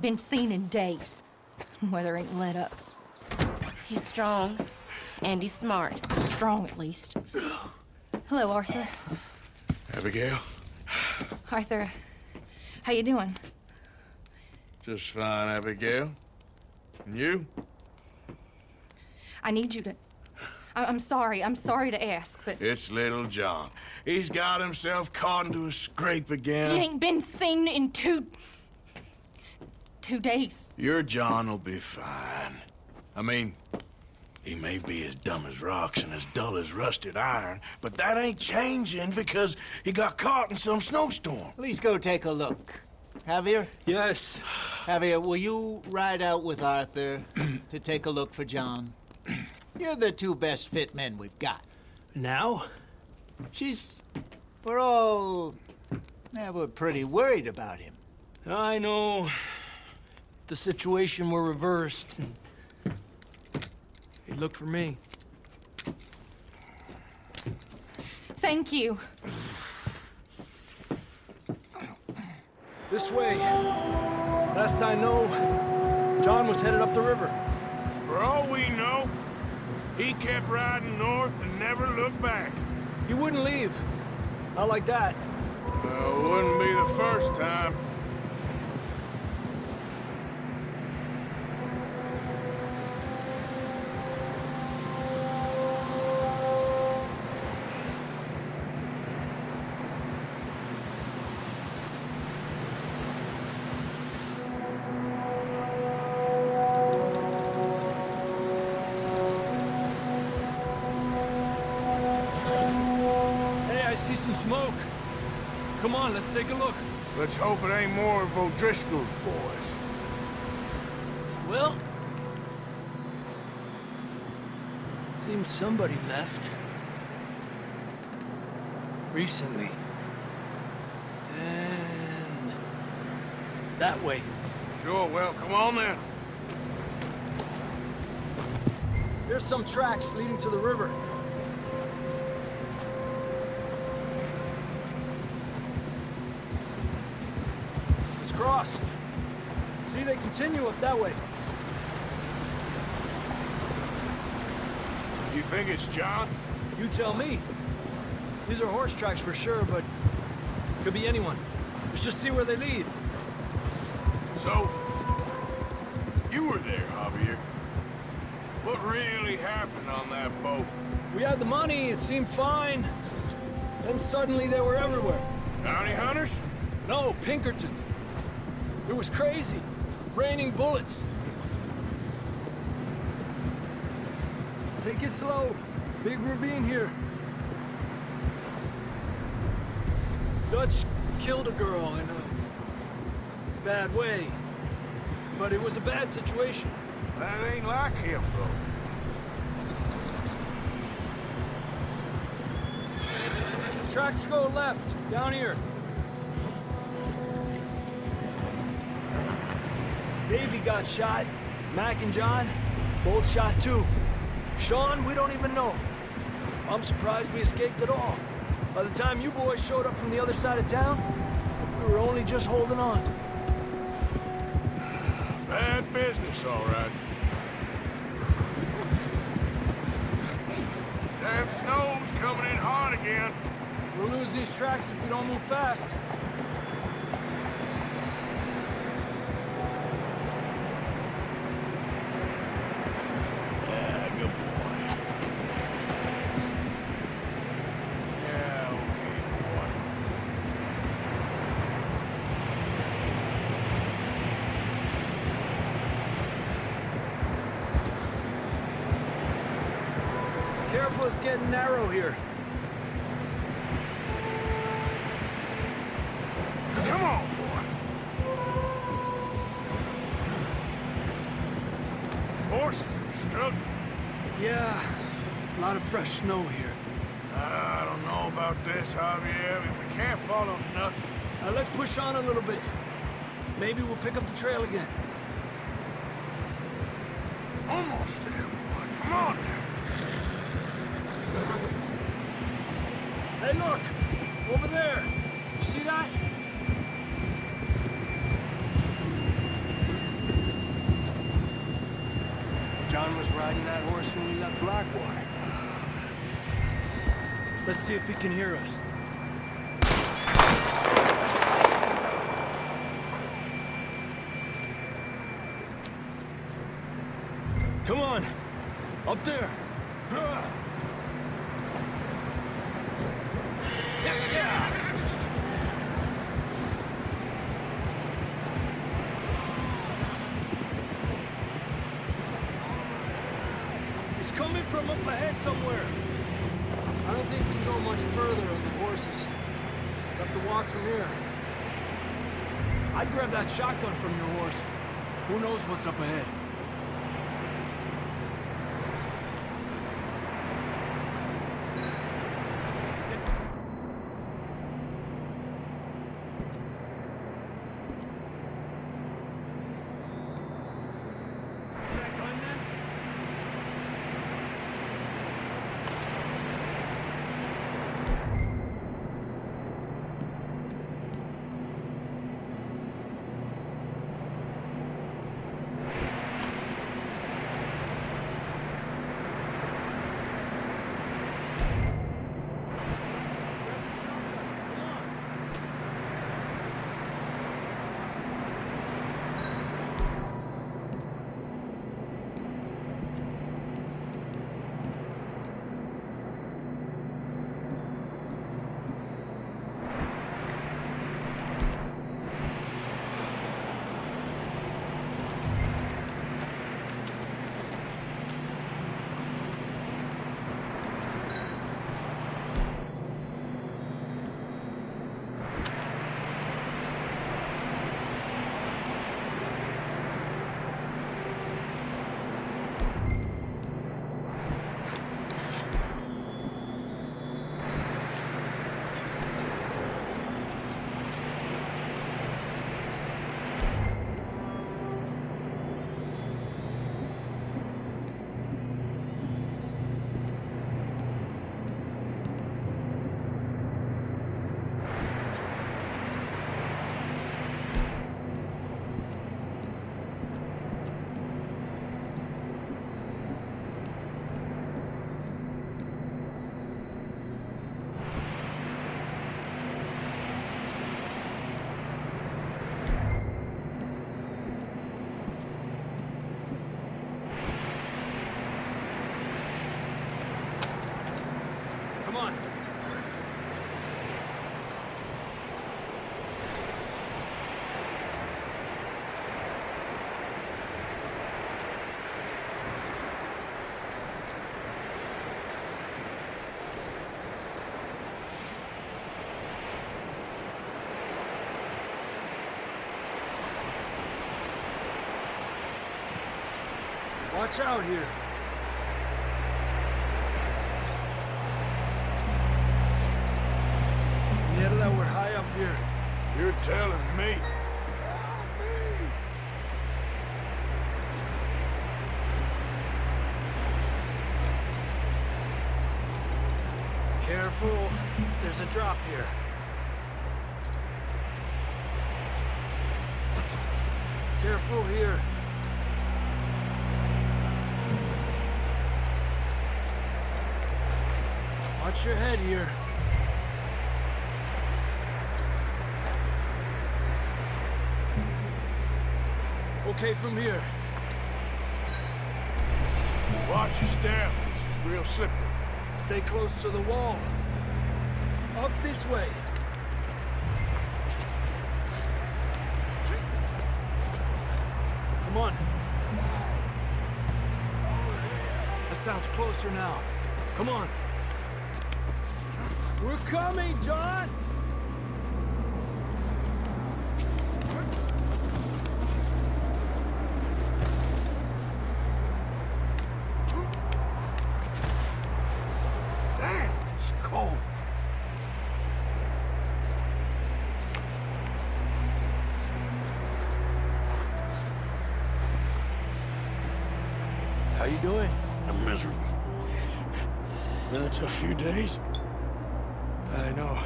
Been seen in days. Weather ain't let up. He's strong, and he's smart. Strong, at least. Hello, Arthur. Abigail? Arthur, how you doing? Just fine, Abigail. And you? I need you to... I'm sorry to ask, but... It's little John. He's got himself caught into a scrape again. He ain't been seen in two days. Your John will be fine. I mean, he may be as dumb as rocks and as dull as rusted iron, but that ain't changing because he got caught in some snowstorm. Please go take a look. Javier? Yes. Javier, will you ride out with Arthur to take a look for John? You're the two best fit men we've got. Now? We're pretty worried about him. I know. If the situation were reversed, and he'd look for me. Thank you. This way. Last I know, John was headed up the river. For all we know, he kept riding north and never looked back. He wouldn't leave. Not like that. Wouldn't be the first time. Hey, I see some smoke. Come on, let's take a look. Let's hope it ain't more of O'Driscoll's boys. Well, seems somebody left. Recently. And that way. Sure, well, come on then. There's some tracks leading to the river. Let's cross. See, they continue up that way. You think it's John? You tell me. These are horse tracks for sure, but could be anyone. Let's just see where they lead. So, you were there, Javier. What really happened on that boat? We had the money, it seemed fine. Then suddenly they were everywhere. Bounty hunters? No, Pinkertons. It was crazy. Raining bullets. Take it slow. Big ravine here. Dutch killed a girl in a bad way. But it was a bad situation. That ain't like him, though. Tracks go left, down here. Davey got shot. Mac and John, both shot too. Sean, we don't even know. I'm surprised we escaped at all. By the time you boys showed up from the other side of town, we were only just holding on. Bad business, all right. Damn snow's coming in hard again. We'll lose these tracks if we don't move fast. Yeah, good boy. Yeah, okay, boy. Careful, it's getting narrow here. Come on, boy. Horses are struggling. Yeah, a lot of fresh snow here. I don't know about this, Javier. I mean, we can't follow nothing. Let's push on a little bit. Maybe we'll pick up the trail again. Almost there, boy. Come on now. Hey, look! Over there! You see that? John was riding that horse when we left Blackwater. Let's see if he can hear us. Come on! Up there! Yeah! He's coming from up ahead somewhere. I don't think we can go much further on the horses. We'll have to walk from here. I'd grab that shotgun from your horse. Who knows what's up ahead? Come on. Watch out here. None of that, we're high up here. You're telling me. Careful, there's a drop here. Careful here. Watch your head here. Okay from here. Watch your step. This is real slippery. Stay close to the wall. Up this way. Come on. That sounds closer now. Come on. We're coming, John! Damn, it's cold. How you doing? I'm miserable. Been a tough few days. I know.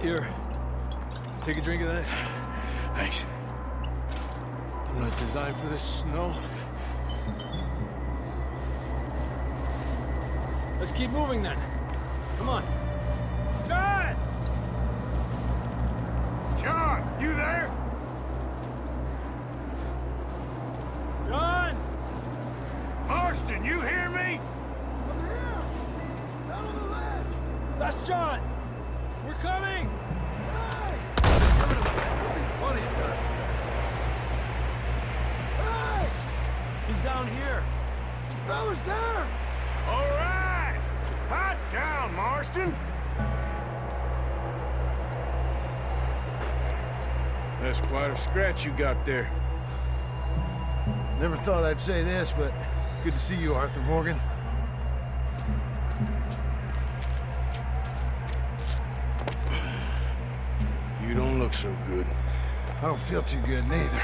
Here. Take a drink of this. Thanks. I'm not designed for this snow. Let's keep moving then. Come on. John! John, you there? John! Marston, you hear me? I'm here! Down on the ledge! That's John! We're coming! Hey! Plenty of time. Hey! He's down here. The fella's there! All right. Hot down, Marston. That's quite a scratch you got there. Never thought I'd say this, but it's good to see you, Arthur Morgan. You don't look so good. I don't feel too good, neither.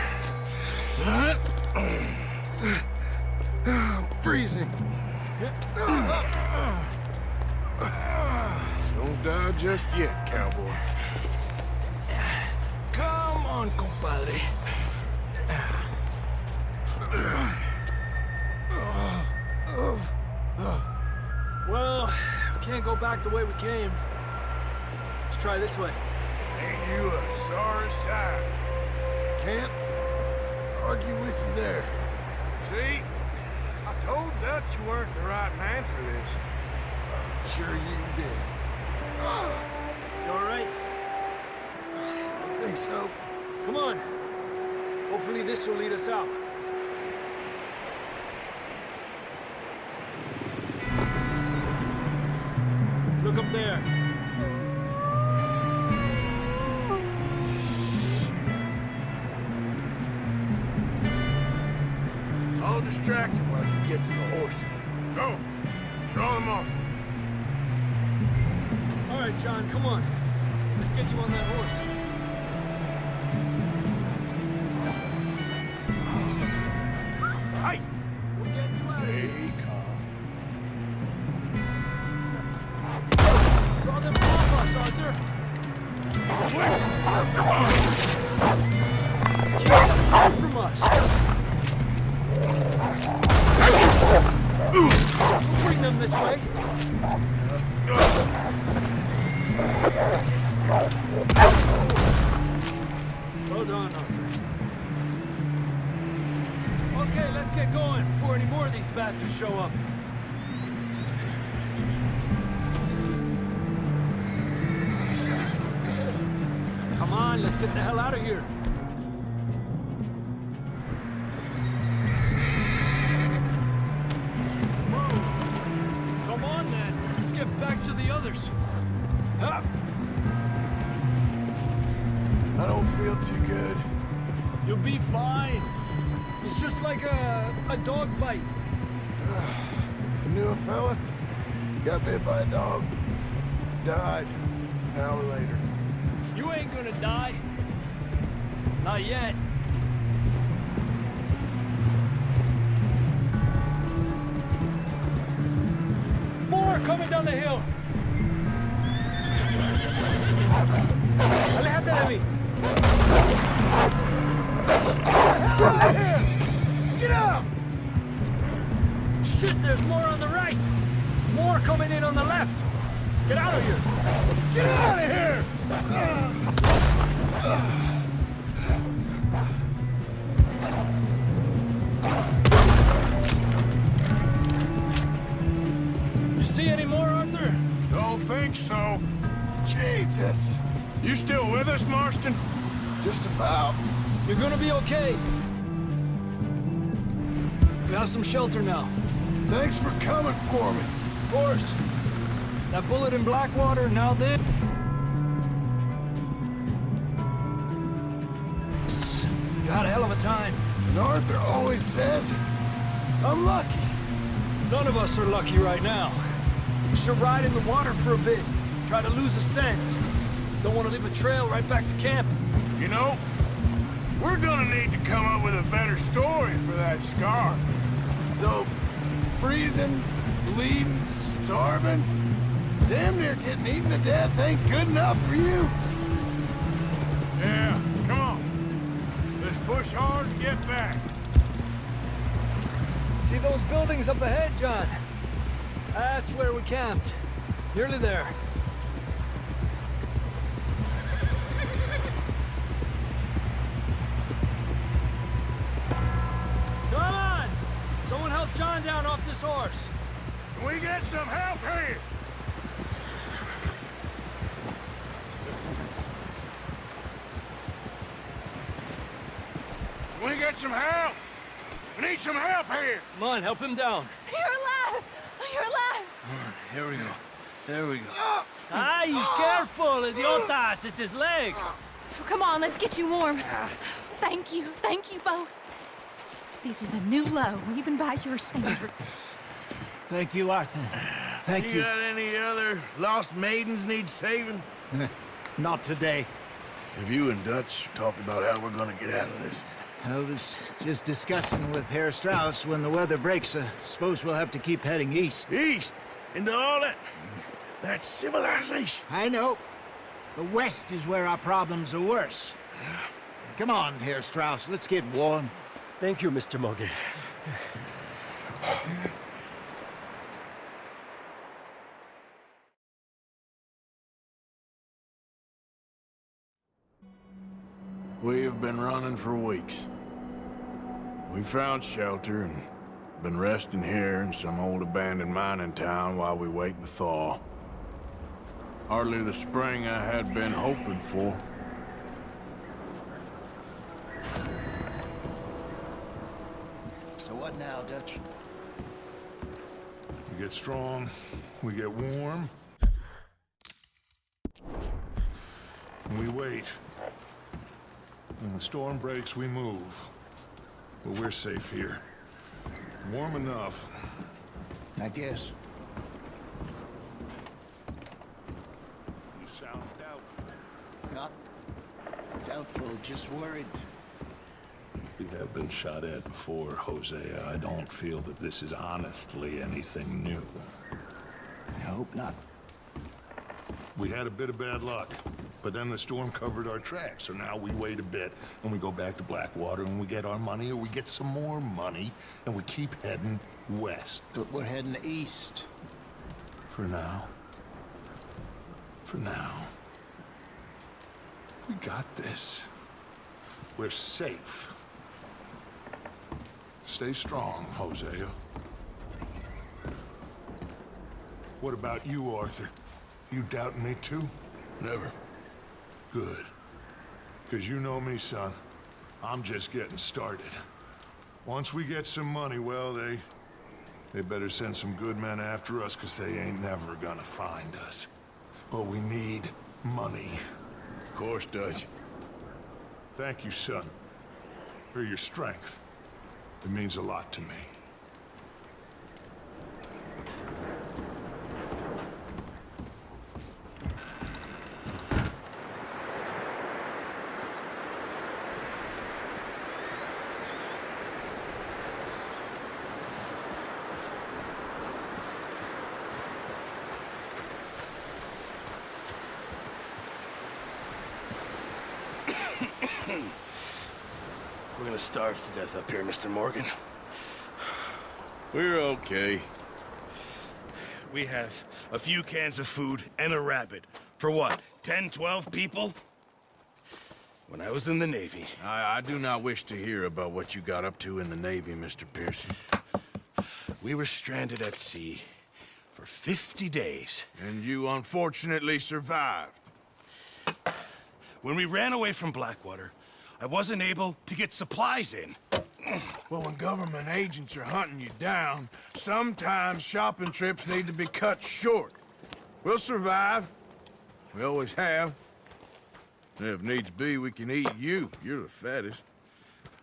I'm freezing. Don't die just yet, cowboy. Come on, compadre. Well, we can't go back the way we came. Let's try this way. Ain't you a sorry sight? Can't argue with you there. See? I told Dutch you weren't the right man for this. Sure you did. You all right? I think so. Come on. Hopefully this will lead us out. Look up there. I'll distract him while you get to the horses. Go. Draw them off. All right, John, come on. Let's get you on that horse. Hey! We're getting you out of here. Stay calm. Draw them off us, Arthur. Keep them away from us. We'll bring them this way. Well done, Arthur. Okay, let's get going before any more of these bastards show up. Come on, let's get the hell out of here. Come on, then. Let's get back to the others. Huh? I don't feel too good. You'll be fine. It's just like a dog bite. I knew a fella. Got bit by a dog. Died an hour later. You ain't gonna die. Not yet. More coming down the hill. Alejate de mí. Get up! Shit, there's more on the right. More coming in on the left. Get out of here. Get out of here! You see any more, Arthur? Don't think so. Jesus! You still with us, Marston? Just about. You're gonna be okay. We have some shelter now. Thanks for coming for me. Of course. That bullet in Blackwater, now this. You had a hell of a time. And Arthur always says, I'm lucky. None of us are lucky right now. We should ride in the water for a bit. Try to lose a scent. Don't want to leave a trail right back to camp. You know, we're gonna need to come up with a better story for that scar. So, freezing, bleeding, starving, damn near getting eaten to death ain't good enough for you. Yeah, come on. Let's push push hard and get back. See those buildings up ahead, John? That's where we camped. Nearly there. Come on! Someone help John down off this horse. Can we get some help here? Can we get some help? We need some help here. Come on, help him down. You're alive! You're alive! Here we go. There we go. Ay, careful, idiotas! It's his leg. Oh, come on, let's get you warm. Thank you both. This is a new low, even by your standards. Thank you, Arthur. Thank you. Got any other lost maidens need saving? Not today. Have you and Dutch talked about how we're gonna get out of this? I was just discussing with Herr Strauss when the weather breaks. Suppose we'll have to keep heading east. East? Into all that... That's civilization. I know. The west is where our problems are worse. Come on, Herr Strauss. Let's get warm. Thank you, Mr. Morgan. We have been running for weeks. We found shelter and been resting here in some old abandoned mining town while we wait the thaw. Hardly the spring I had been hoping for. So what now, Dutch? We get strong, we get warm, and we wait. When the storm breaks, we move. But we're safe here. Warm enough. I guess. You sound doubtful. Not doubtful, just worried. We have been shot at before, Hosea. I don't feel that this is honestly anything new. I hope not. We had a bit of bad luck, but then the storm covered our tracks, so now we wait a bit, and we go back to Blackwater, and we get our money, or we get some more money, and we keep heading west. But we're heading east. For now. For now. We got this. We're safe. Stay strong, Hosea. What about you, Arthur? You doubting me too? Never. Good. Because you know me, son. I'm just getting started. Once we get some money, well, they better send some good men after us, because they ain't never gonna find us. But we need money. Of course, Dutch. Thank you, son, for your strength. It means a lot to me. We're gonna starve to death up here, Mr. Morgan. We're okay. We have a few cans of food and a rabbit. For what, 10, 12 people? When I was in the Navy... I do not wish to hear about what you got up to in the Navy, Mr. Pearson. We were stranded at sea for 50 days. And you unfortunately survived. When we ran away from Blackwater, I wasn't able to get supplies in. Well, when government agents are hunting you down, sometimes shopping trips need to be cut short. We'll survive. We always have. And if needs be, we can eat you. You're the fattest.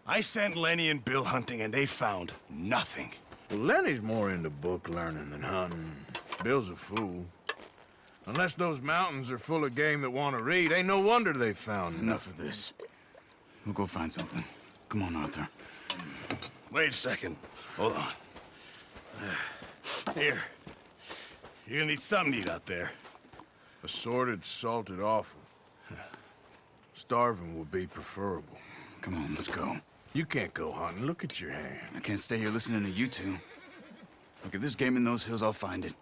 I sent Lenny and Bill hunting, and they found nothing. Well, Lenny's more into book learning than hunting. Bill's a fool. Unless those mountains are full of game that want to read, ain't no wonder they found Enough of this. We'll go find something. Come on, Arthur. Wait a second. Hold on. Here. You're gonna need something to eat out there. Assorted, salted offal. Starving would be preferable. Come on, let's go. You can't go hunting. Look at your hand. I can't stay here listening to you two. Look, if there's game in those hills, I'll find it.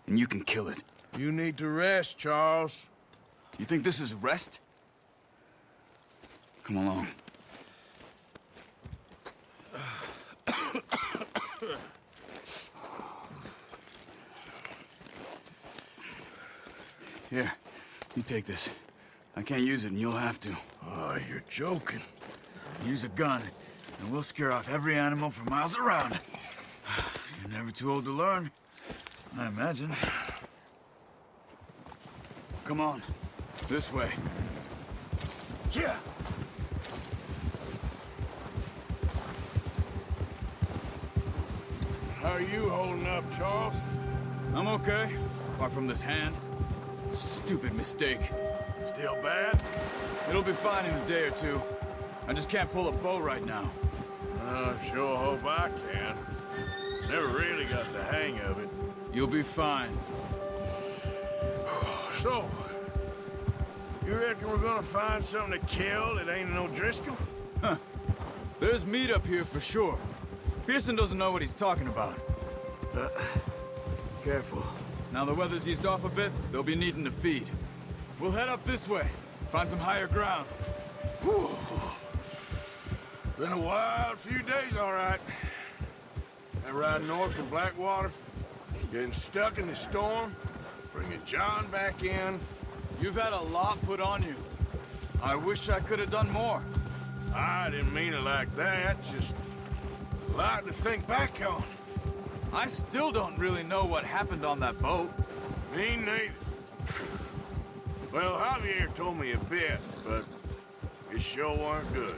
And you can kill it. You need to rest, Charles. You think this is rest? Come along. Here, you take this. I can't use it, and you'll have to. Oh, you're joking. Use a gun, and we'll scare off every animal for miles around. You're never too old to learn, I imagine. Come on, this way. Yeah. How are you holding up, Charles? I'm okay, apart from this hand. Stupid mistake. Still bad? It'll be fine in a day or two. I just can't pull a bow right now. I sure hope I can. Never really got the hang of it. You'll be fine. So, you reckon we're gonna find something to kill that ain't no Driscoll? Huh. There's meat up here for sure. Pearson doesn't know what he's talking about. Careful. Now the weather's eased off a bit, they'll be needing to feed. We'll head up this way, find some higher ground. Whew. Been a wild few days, all right. That ride north from Blackwater, getting stuck in the storm, bringing John back in. You've had a lot put on you. I wish I could have done more. I didn't mean it like that, just a lot to think back on. I still don't really know what happened on that boat. Me neither. Well, Javier told me a bit, but it sure weren't good.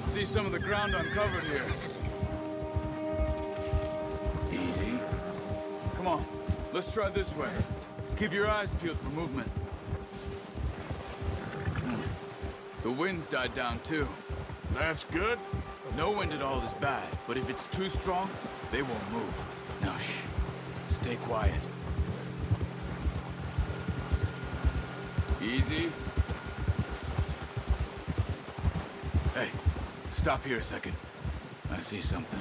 See some of the ground uncovered here. Easy. Come on, let's try this way. Keep your eyes peeled for movement. The wind's died down too. That's good. No wind at all is bad, but if it's too strong, they won't move. Now shh, stay quiet. Easy. Hey, stop here a second. I see something.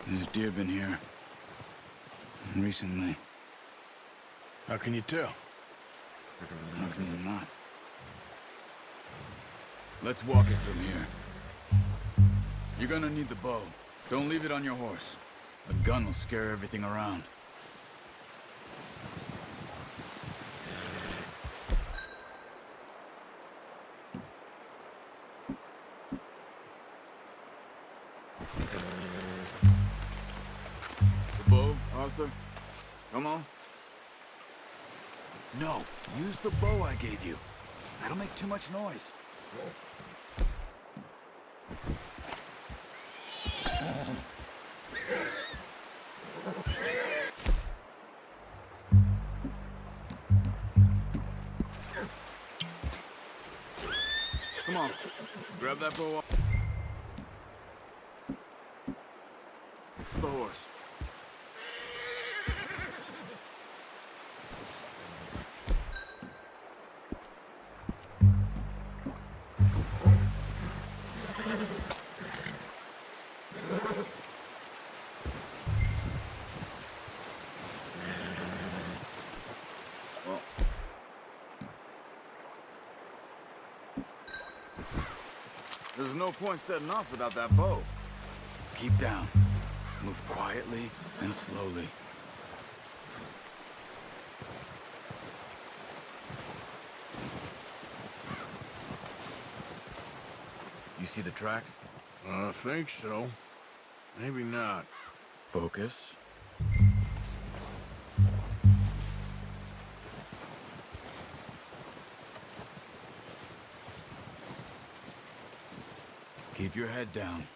There's deer been here. Recently. How can you tell? How can you not? Let's walk it from here. You're gonna need the bow. Don't leave it on your horse. A gun will scare everything around. The bow, Arthur? Come on. No, use the bow I gave you. That'll make too much noise. Come on, grab that bow off the horse. There's no point setting off without that bow. Keep down. Move quietly and slowly. You see the tracks? I think so. Maybe not. Focus. Keep your head down.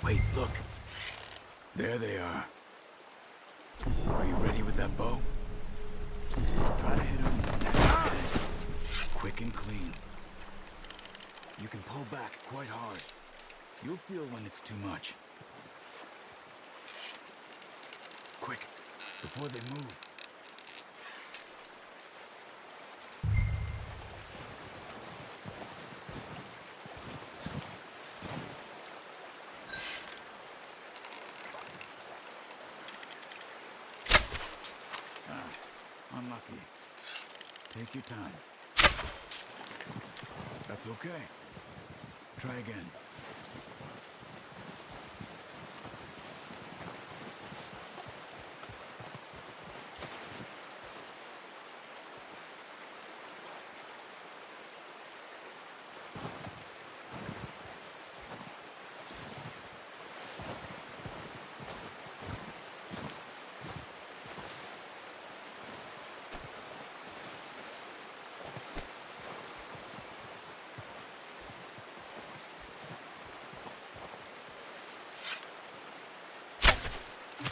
Wait, look. There they are. Are you ready with that bow? Try to hit them in the neck. Quick and clean. You can pull back quite hard. You'll feel when it's too much. Quick, before they move. Unlucky. Take your time. That's okay. Try again.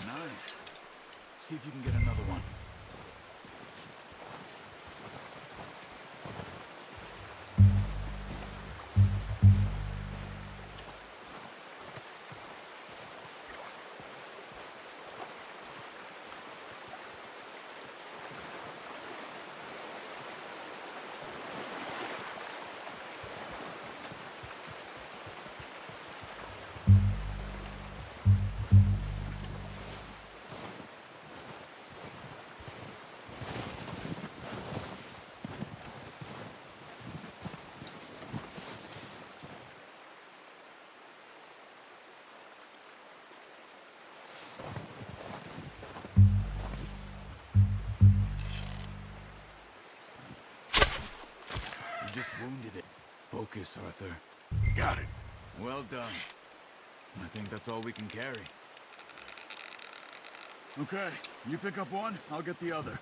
Nice. See if you can get another one. wounded it. Focus, Arthur. Got it. Well done. I think that's all we can carry. Okay, you pick up one, I'll get the other.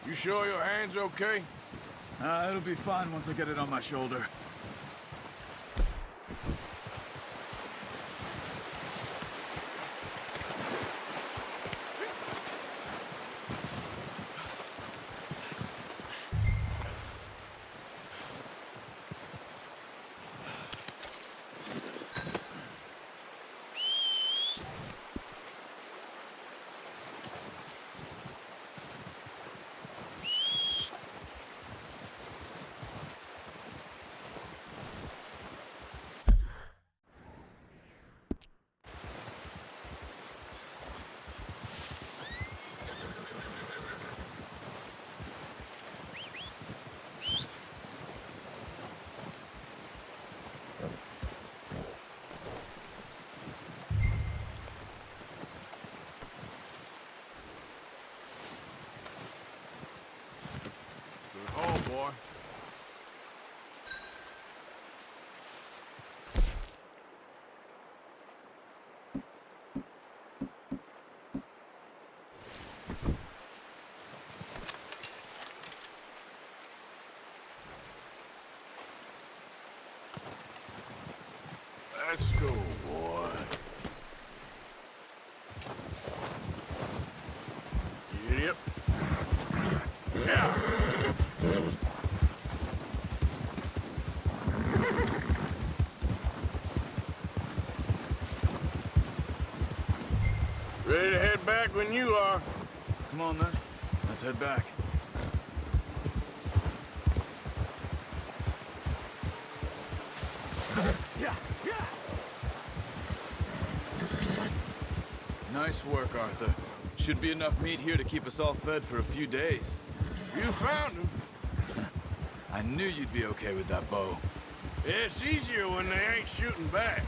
You sure your hand's okay? It'll be fine once I get it on my shoulder. Oh, boy. Let's go, boy. Yep. Yeah. Ready to head back when you are. Come on then, let's head back. Nice work, Arthur. Should be enough meat here to keep us all fed for a few days. You found him. I knew you'd be okay with that bow. It's easier when they ain't shooting back.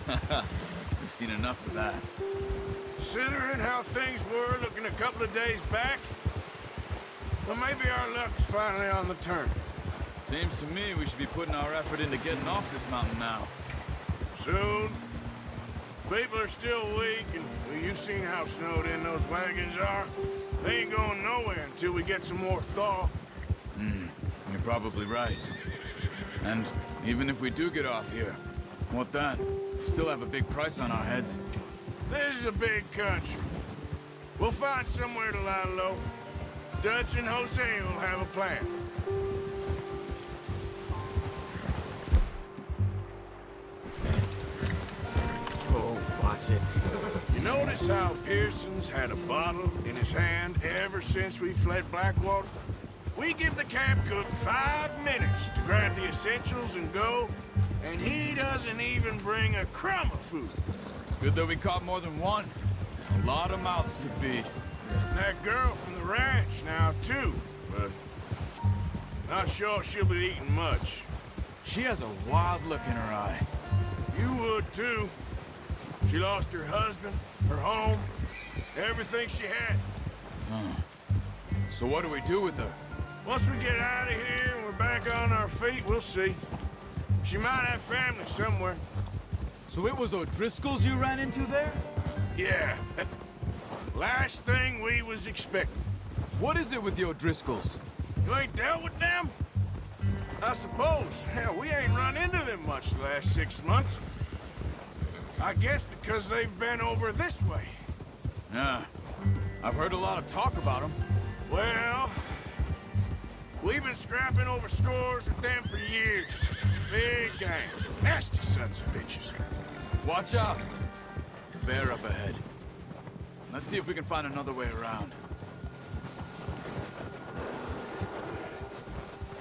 We've seen enough of that. Considering how things were looking a couple of days back, well, maybe our luck's finally on the turn. Seems to me we should be putting our effort into getting off this mountain now. Soon. People are still weak, and well, you've seen how snowed in those wagons are. They ain't going nowhere until we get some more thaw. You're probably right. And even if we do get off here, what then? We still have a big price on our heads. This is a big country. We'll find somewhere to lie low. Dutch and Jose will have a plan. Oh, watch it. You notice how Pearson's had a bottle in his hand ever since we fled Blackwater? We give the camp cook 5 minutes to grab the essentials and go, and he doesn't even bring a crumb of food. Good that we caught more than one. A lot of mouths to feed. And that girl from the ranch now, too, but not sure she'll be eating much. She has a wild look in her eye. You would, too. She lost her husband, her home, everything she had. So what do we do with her? Once we get out of here and we're back on our feet, we'll see. She might have family somewhere. So it was O'Driscoll's you ran into there? Yeah. Last thing we was expecting. What is it with the O'Driscolls? You ain't dealt with them? I suppose. Hell, we ain't run into them much the last 6 months. I guess because they've been over this way. Yeah. I've heard a lot of talk about them. Well, we've been scrapping over scores with them for years. Big gang. Nasty sons of bitches. Watch out. Bear up ahead. Let's see if we can find another way around.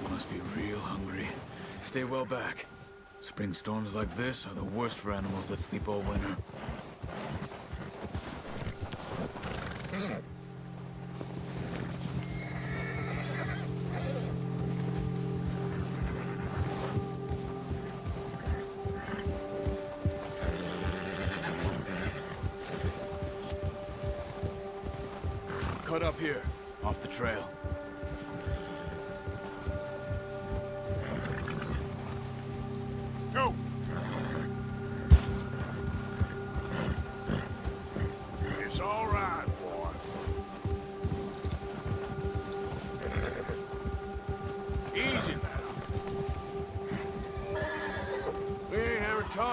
You must be real hungry. Stay well back. Spring storms like this are the worst for animals that sleep all winter. Cut up here, off the trail.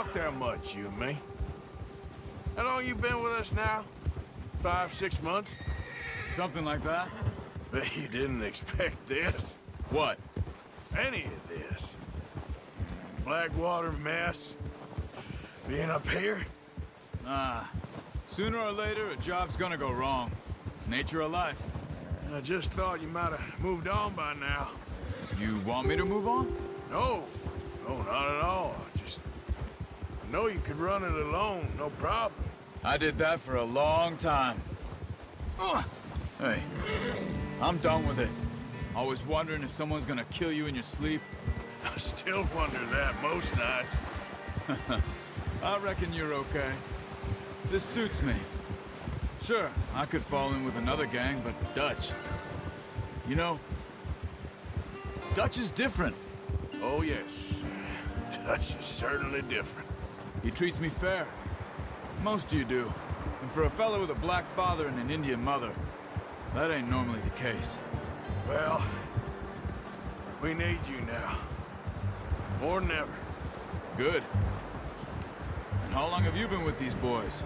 talk that much, you and me. How long you been with us now? 5, 6 months? Something like that? Bet you didn't expect this. What? Any of this. Blackwater mess. Being up here? Sooner or later, a job's gonna go wrong. Nature of life. I just thought you might have moved on by now. You want me to move on? No. No, not at all. I know you could run it alone, no problem. I did that for a long time. Hey, I'm done with it. Always wondering if someone's gonna kill you in your sleep. I still wonder that most nights. I reckon you're okay. This suits me. Sure, I could fall in with another gang, but Dutch... You know, Dutch is different. Oh, yes. Dutch is certainly different. He treats me fair. Most of you do. And for a fella with a black father and an Indian mother, that ain't normally the case. Well, we need you now. More than ever. Good. And how long have you been with these boys?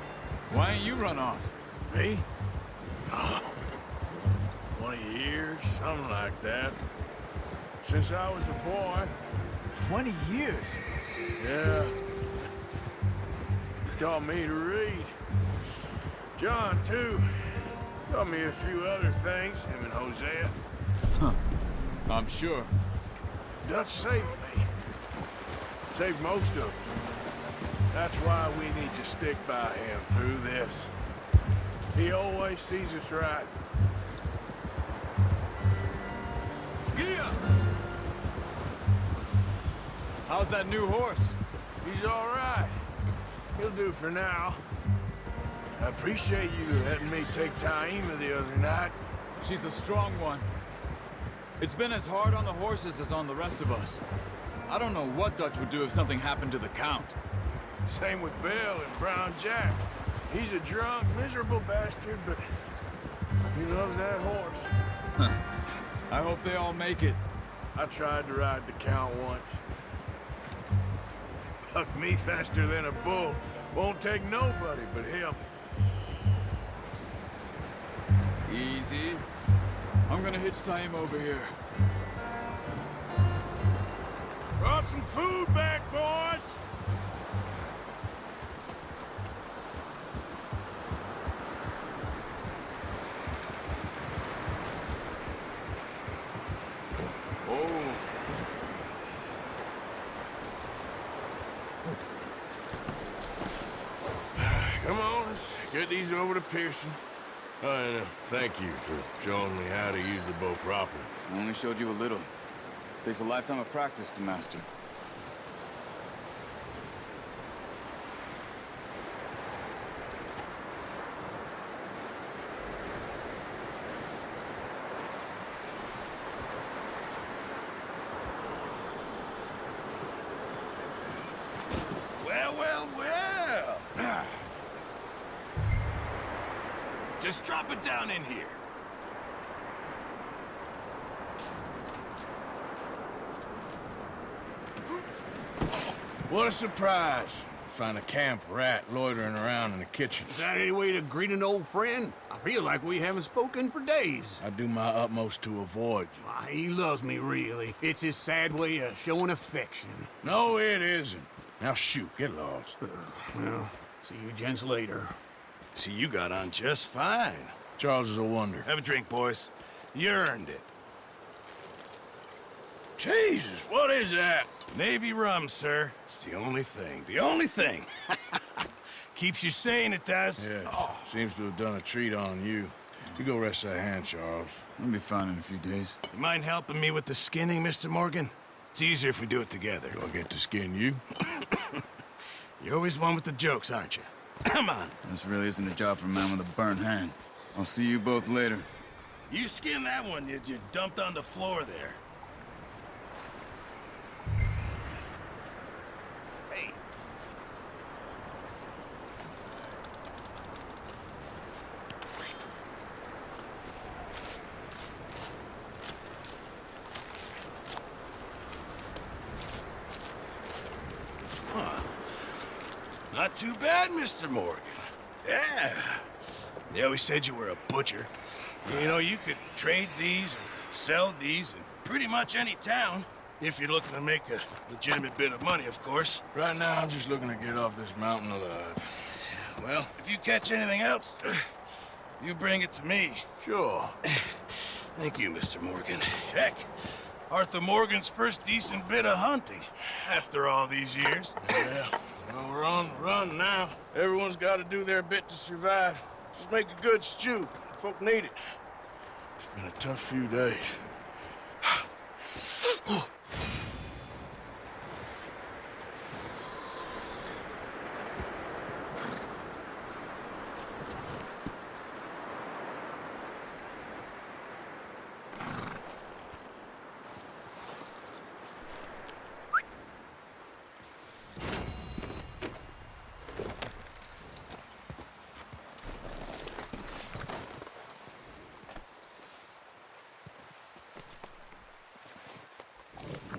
Why ain't you run off? Me? Oh, 20 years, something like that. Since I was a boy. 20 years? Yeah. He taught me to read. John, too. Taught me a few other things, him and Hosea. I'm sure. Dutch saved me. Saved most of us. That's why we need to stick by him through this. He always sees us right. Gia! How's that new horse? He's all right. He'll do for now. I appreciate you letting me take Taima the other night. She's a strong one. It's been as hard on the horses as on the rest of us. I don't know what Dutch would do if something happened to the Count. Same with Bill and Brown Jack. He's a drunk, miserable bastard, but he loves that horse. I hope they all make it. I tried to ride the Count once. Bucked me faster than a bull. Won't take nobody but him. Easy. I'm gonna hitch Taima over here. Brought some food back, boys! Oh. Come on, let's get these over to Pearson. And thank you for showing me how to use the bow properly. I only showed you a little. Takes a lifetime of practice to master. Well, well, well. Just drop it down in here. What a surprise. Find a camp rat loitering around in the kitchen. Is that any way to greet an old friend? I feel like we haven't spoken for days. I do my utmost to avoid you. Why, he loves me, really. It's his sad way of showing affection. No, it isn't. Now shoot, get lost. Well, see you gents later. See, you got on just fine. Charles is a wonder. Have a drink, boys. You earned it. Jesus, what is that? Navy rum, sir. It's the only thing. The only thing. Keeps you sane, it does. Yes, seems to have done a treat on you. You go rest that hand, Charles. I'll be fine in a few days. You mind helping me with the skinning, Mr. Morgan? It's easier if we do it together. Do I get to skin you? You're always one with the jokes, aren't you? Come on. This really isn't a job for a man with a burnt hand. I'll see you both later. You skin that one you dumped on the floor there. Hey. Not too bad, Mr. Morgan. Yeah. They always said you were a butcher. You know, you could trade these or sell these in pretty much any town. If you're looking to make a legitimate bit of money, of course. Right now, I'm just looking to get off this mountain alive. Well, if you catch anything else, you bring it to me. Sure. Thank you, Mr. Morgan. Heck, Arthur Morgan's first decent bit of hunting after all these years. Yeah, well, we're on the run now. Everyone's got to do their bit to survive. Just make a good stew. Folk need it. It's been a tough few days.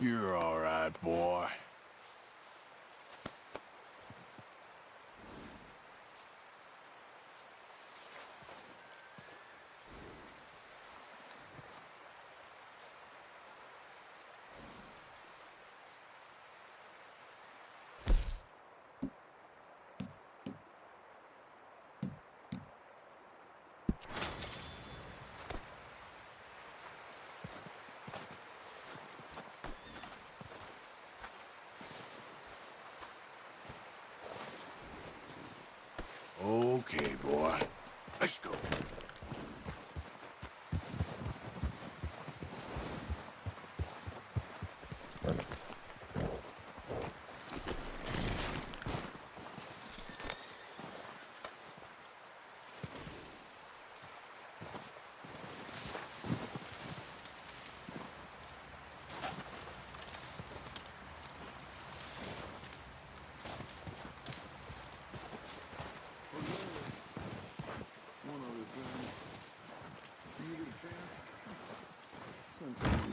You're all right, boy. Okay, boy. Let's go.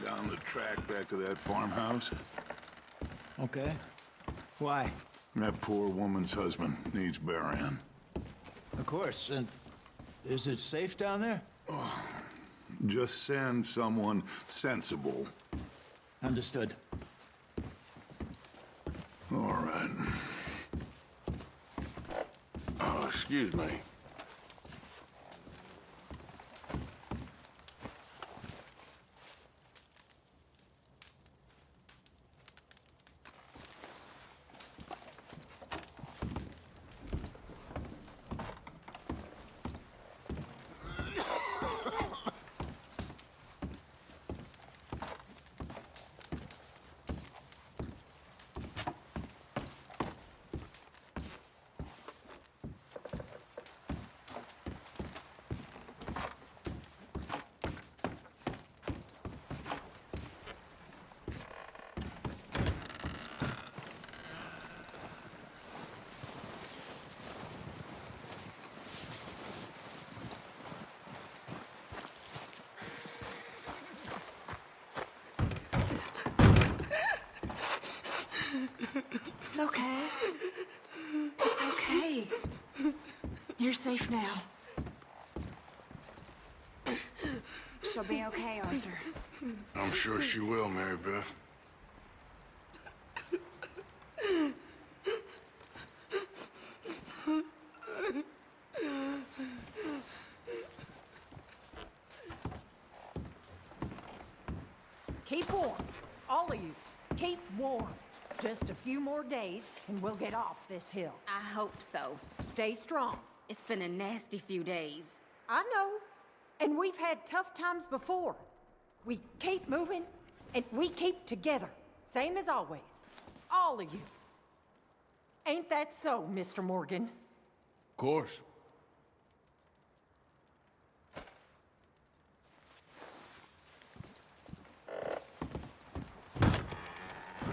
Down the track back to that farmhouse. Okay. Why? That poor woman's husband needs burying. Of course. And is it safe down there? Just send someone sensible. Understood. All right. Oh, excuse me. It's okay. It's okay. You're safe now. She'll be okay, Arthur. I'm sure she will, Mary Beth. Keep warm, all of you. Keep warm. Just a few more days and we'll get off this hill. I hope so. Stay strong. It's been a nasty few days. I know. And we've had tough times before. We keep moving and we keep together. Same as always. All of you. Ain't that so, Mr. Morgan? Of course.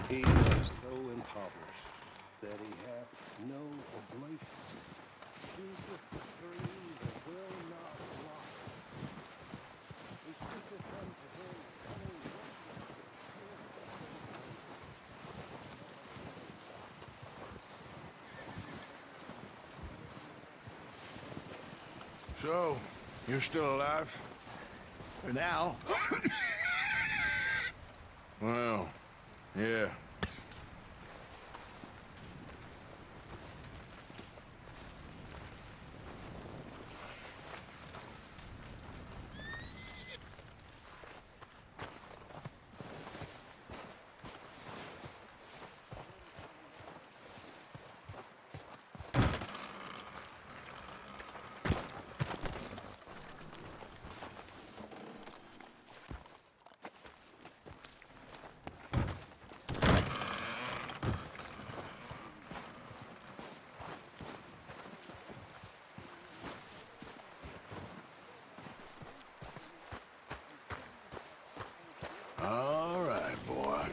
He was so impoverished that he hath no oblation. Jesus the stream that will not lie. He speaketh unto him, coming So, you're still alive? For now. Well, yeah. All right, boy.